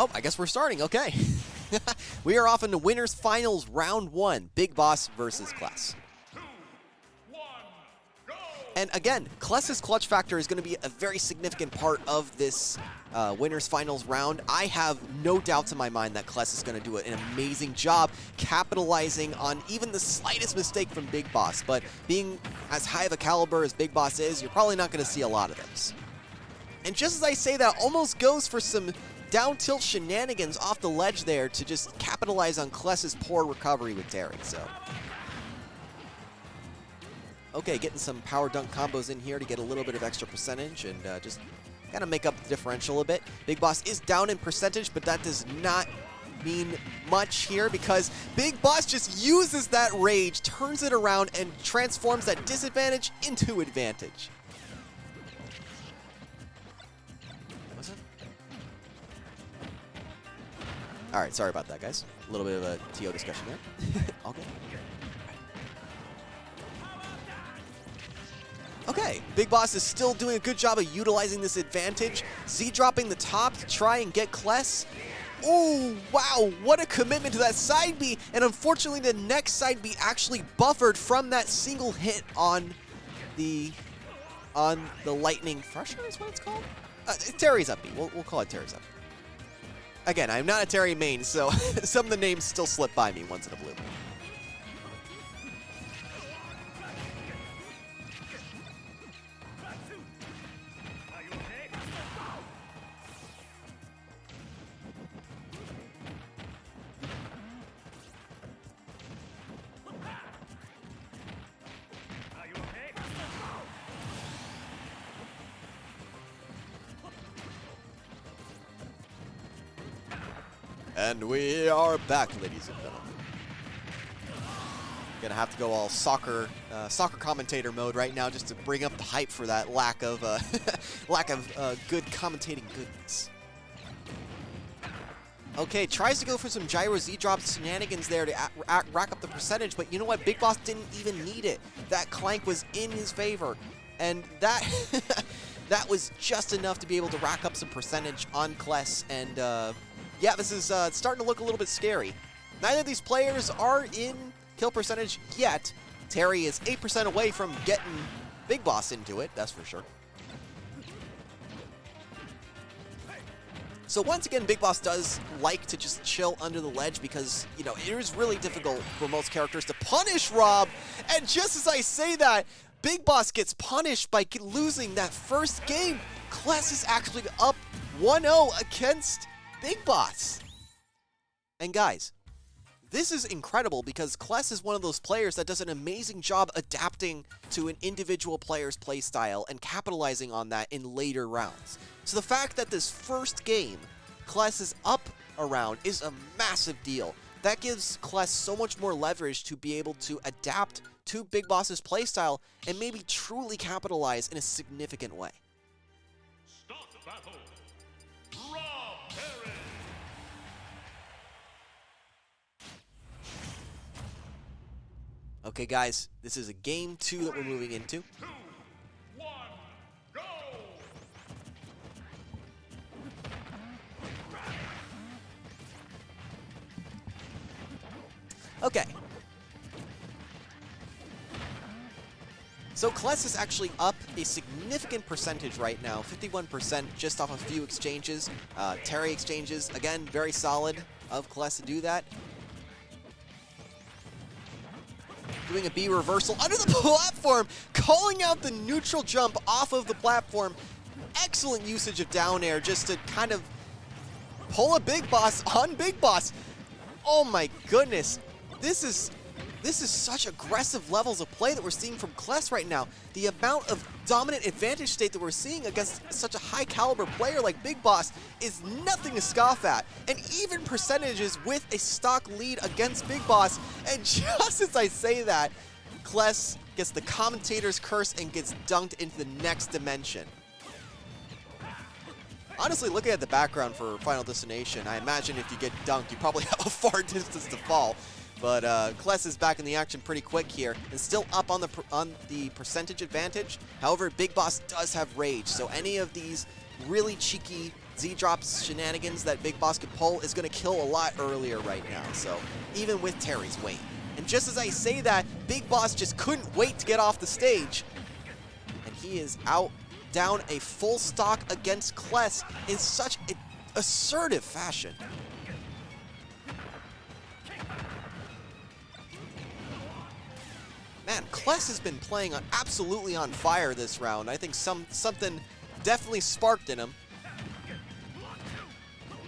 Oh, I guess we're starting. Okay. We are off into Winners Finals Round 1. BigBoss versus Cless. And again, Cless's clutch factor is going to be a very significant part of this Winners Finals round. I have no doubts in my mind that Cless is going to do an amazing job capitalizing on even the slightest mistake from BigBoss. But being as high of a caliber as BigBoss is, you're probably not going to see a lot of this. And just as I say that, almost goes for some down tilt shenanigans off the ledge there to just capitalize on Cless's poor recovery with Terry. So, okay, getting some power dunk combos in here to get a little bit of extra percentage and just kind of make up the differential a bit. BigBoss is down in percentage, but that does not mean much here because BigBoss just uses that rage, turns it around, and transforms that disadvantage into advantage. All right, sorry about that, guys. A little bit of a TO discussion there. All good. Okay, BigBoss is still doing a good job of utilizing this advantage. Z dropping the top to try and get Cless. Oh, wow, what a commitment to that side B. And unfortunately, the next side B actually buffered from that single hit on the Lightning Thresher is what it's called? Terry's up B. We'll call it Terry's up B. Again, I'm not a Terry main, so some of the names still slip by me once in a blue. And we are back, ladies and gentlemen. Gonna have to go all soccer commentator mode right now just to bring up the hype for that lack of good commentating goodness. Okay, tries to go for some gyro Z drop shenanigans there to rack up the percentage, but you know what? BigBoss didn't even need it. That clank was in his favor, and that that was just enough to be able to rack up some percentage on Cless. And yeah, this is starting to look a little bit scary. Neither of these players are in kill percentage yet. Terry is 8% away from getting BigBoss into it, that's for sure. So once again, BigBoss does like to just chill under the ledge because, you know, it is really difficult for most characters to punish Rob. And just as I say that, BigBoss gets punished by losing that first game. Cless is actually up 1-0 against BigBoss. And guys, this is incredible because Cless is one of those players that does an amazing job adapting to an individual player's playstyle and capitalizing on that in later rounds. So the fact that this first game Cless is up around is a massive deal. That gives Cless so much more leverage to be able to adapt to BigBoss's playstyle and maybe truly capitalize in a significant way. Start battle. Okay, guys, this is a game 2 that we're moving into. 2, 1, go! Okay. So Cless is actually up a significant percentage right now, 51% just off a few exchanges. Terry exchanges, again, very solid of Cless to do that. Doing a B reversal under the platform, calling out the neutral jump off of the platform. Excellent usage of down air just to kind of pull a BigBoss on BigBoss. Oh my goodness. This is such aggressive levels of play that we're seeing from Cless right now. The amount of dominant advantage state that we're seeing against such a high caliber player like BigBoss is nothing to scoff at. And even percentages with a stock lead against BigBoss. And just as I say that, Cless gets the commentator's curse and gets dunked into the next dimension. Honestly, looking at the background for Final Destination, I imagine if you get dunked, you probably have a far distance to fall. But Cless is back in the action pretty quick here and still up on the percentage advantage. However, BigBoss does have rage, so any of these really cheeky Z-drops shenanigans that Big Boss could pull is going to kill a lot earlier right now, so even with Terry's weight. And just as I say that, Big Boss just couldn't wait to get off the stage, and he is out down a full stock against Cless in such an assertive fashion. Man, Cless has been playing absolutely on fire this round. I think something definitely sparked in him,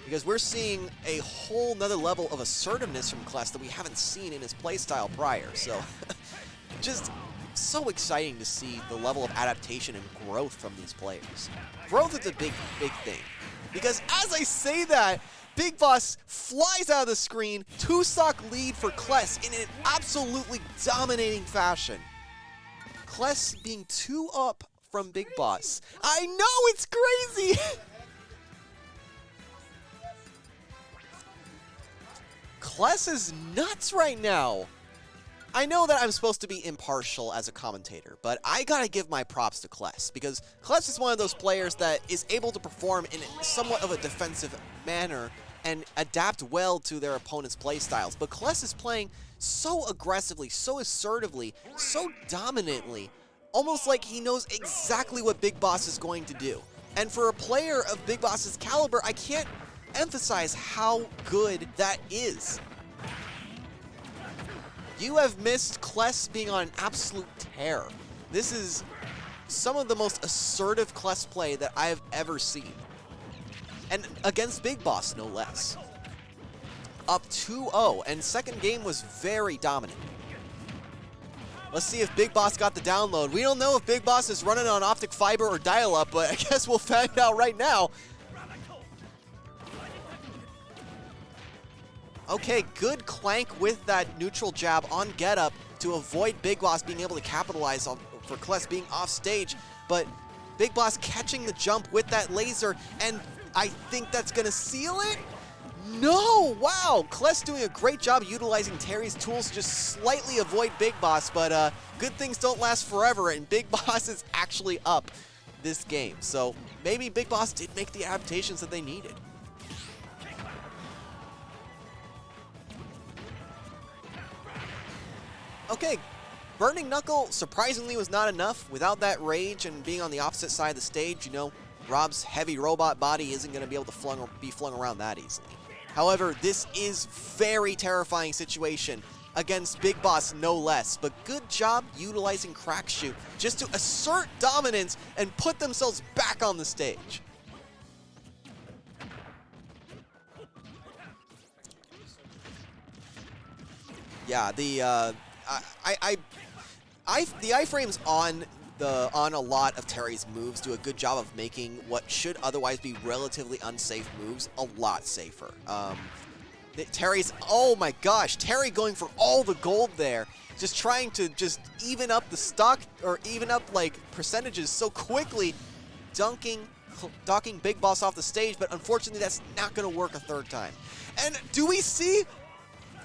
because we're seeing a whole nother level of assertiveness from Cless that we haven't seen in his playstyle prior. So just so exciting to see the level of adaptation and growth from these players. Growth is a big thing, because as I say that, Big Boss flies out of the screen, 2-stock lead for Cless in an absolutely dominating fashion. Cless being 2 up from Big Boss. I know, it's crazy! Cless is nuts right now. I know that I'm supposed to be impartial as a commentator, but I gotta give my props to Cless, because Cless is one of those players that is able to perform in somewhat of a defensive manner and adapt well to their opponent's playstyles. But Cless is playing so aggressively, so assertively, so dominantly, almost like he knows exactly what Big Boss is going to do. And for a player of Big Boss's caliber, I can't emphasize how good that is. You have missed Cless being on an absolute tear. This is some of the most assertive Cless play that I have ever seen. And against Big Boss, no less. Up 2-0, and second game was very dominant. Let's see if Big Boss got the download. We don't know if Big Boss is running on optic fiber or dial-up, but I guess we'll find out right now. Okay, good clank with that neutral jab on get-up to avoid Big Boss being able to capitalize on for Cless being off stage, but Big Boss catching the jump with that laser, and I think that's gonna seal it? No! Wow! Cless doing a great job utilizing Terry's tools to just slightly avoid Big Boss, but good things don't last forever, and Big Boss is actually up this game. So maybe Big Boss did make the adaptations that they needed. Okay, Burning Knuckle surprisingly was not enough. Without that rage and being on the opposite side of the stage, you know, Rob's heavy robot body isn't going to be able to be flung around that easily. However, this is very terrifying situation against Big Boss, no less. But good job utilizing Crack Shoot just to assert dominance and put themselves back on the stage. Yeah, the iframes on a lot of Terry's moves do a good job of making what should otherwise be relatively unsafe moves a lot safer. Terry's, oh my gosh, Terry going for all the gold there, just trying to just even up the stock or even up like percentages so quickly, docking Big Boss off the stage, but unfortunately that's not going to work a third time. And do we see?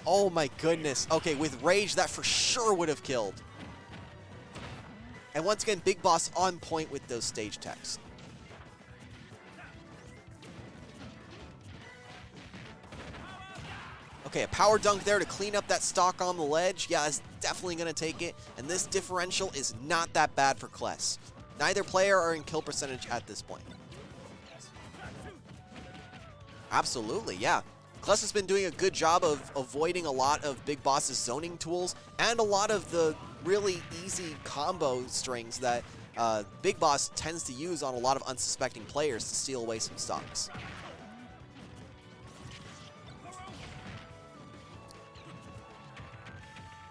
Oh my goodness. Okay, with rage, that for sure would have killed. And once again, Big Boss on point with those stage techs. Okay, a power dunk there to clean up that stock on the ledge. Yeah, that's definitely going to take it. And this differential is not that bad for Cless. Neither player are in kill percentage at this point. Absolutely, yeah. Cless has been doing a good job of avoiding a lot of Big Boss's zoning tools and a lot of the really easy combo strings that Big Boss tends to use on a lot of unsuspecting players to steal away some stocks.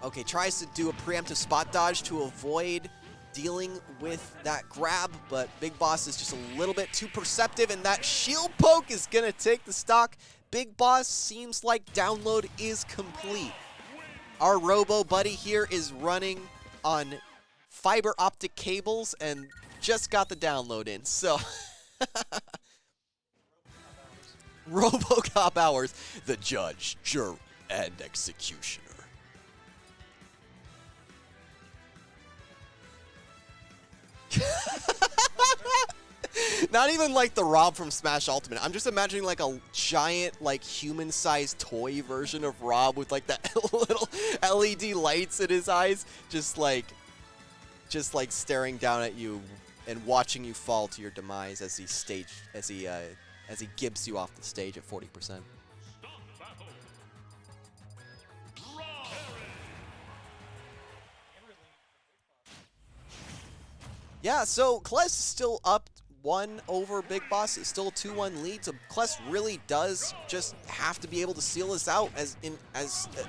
Okay, tries to do a preemptive spot dodge to avoid dealing with that grab, but Big Boss is just a little bit too perceptive, and that shield poke is going to take the stock. Big Boss seems like download is complete. Our Robo buddy here is running on fiber optic cables and just got the download in, so RoboCop hours, the judge, juror, and executioner. Not even like the Rob from Smash Ultimate. I'm just imagining like a giant, like human-sized toy version of Rob with like that little LED lights in his eyes, just like staring down at you and watching you fall to your demise as he gibs you off the stage at 40%. Start battle. Draw. Yeah, so Cless is still up 1 over BigBoss. It's still a 2-1 lead, so Cless really does just have to be able to seal this out as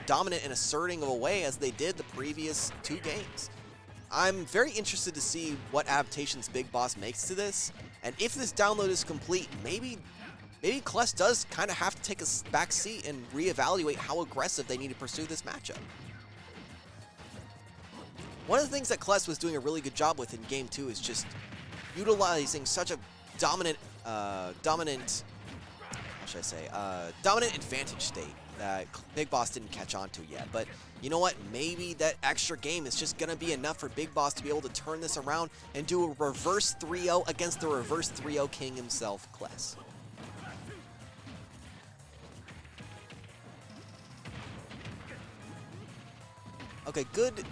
dominant and asserting of a way as they did the previous 2 games. I'm very interested to see what adaptations BigBoss makes to this, and if this download is complete, maybe Cless does kind of have to take a back seat and reevaluate how aggressive they need to pursue this matchup. One of the things that Cless was doing a really good job with in Game 2 is just utilizing such a dominant advantage state that BigBoss didn't catch on to yet. But you know what? Maybe that extra game is just going to be enough for BigBoss to be able to turn this around and do a reverse 3-0 against the reverse 3-0 king himself, Cless. Okay, good.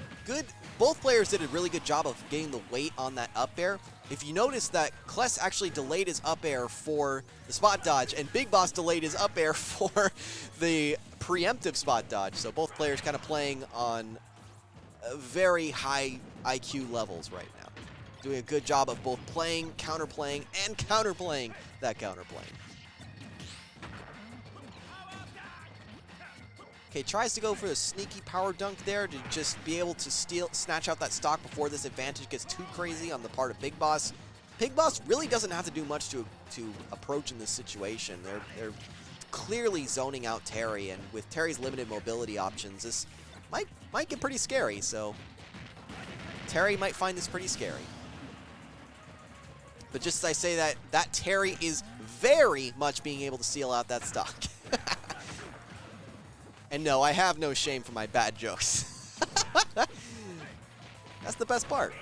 Both players did a really good job of getting the weight on that up air. If you notice that Cless actually delayed his up air for the spot dodge, and BigBoss delayed his up air for the preemptive spot dodge. So both players kind of playing on very high IQ levels right now. Doing a good job of both playing, counterplaying, and counterplaying that counterplaying. Okay, tries to go for the sneaky power dunk there to just be able to snatch out that stock before this advantage gets too crazy on the part of BigBoss. BigBoss really doesn't have to do much to approach in this situation. They're clearly zoning out Terry, and with Terry's limited mobility options, this might get pretty scary. So Terry might find this pretty scary. But just as I say that Terry is very much being able to seal out that stock. And no, I have no shame for my bad jokes. That's the best part.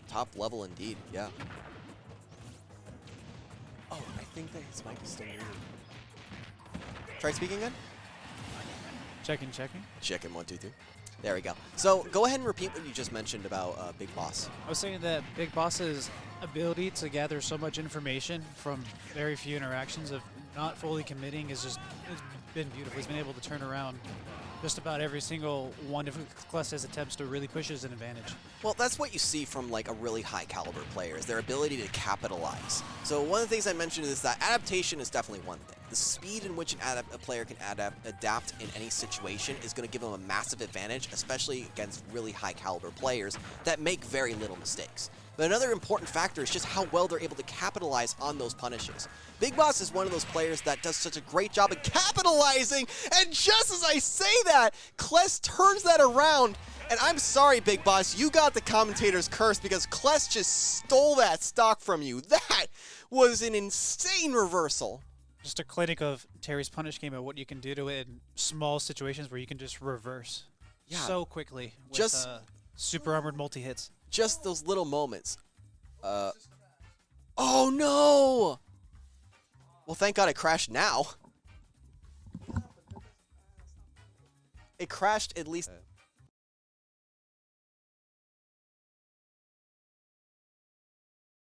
Top level indeed, yeah. Oh, I think that his mic is still muted. Try speaking again? Checking. Chicken 1, 2, 3. There we go. So go ahead and repeat what you just mentioned about BigBoss. I was saying that BigBoss's ability to gather so much information from very few interactions of not fully committing it's been beautiful. He's been able to turn around just about every single one of Cless's attempts to really push his advantage. Well, that's what you see from like a really high caliber player, is their ability to capitalize. So one of the things I mentioned is that adaptation is definitely one thing. The speed in which a player can adapt in any situation is going to give them a massive advantage, especially against really high caliber players that make very little mistakes. But another important factor is just how well they're able to capitalize on those punishes. BigBoss is one of those players that does such a great job of capitalizing, and just as I say that, Cless turns that around, and I'm sorry, BigBoss, you got the commentator's curse because Cless just stole that stock from you. That was an insane reversal. Just a clinic of Terry's punish game and what you can do to it in small situations where you can just reverse so quickly with just super armored multi-hits. Just those little moments. Oh no! Well, thank God it crashed now. It crashed at least.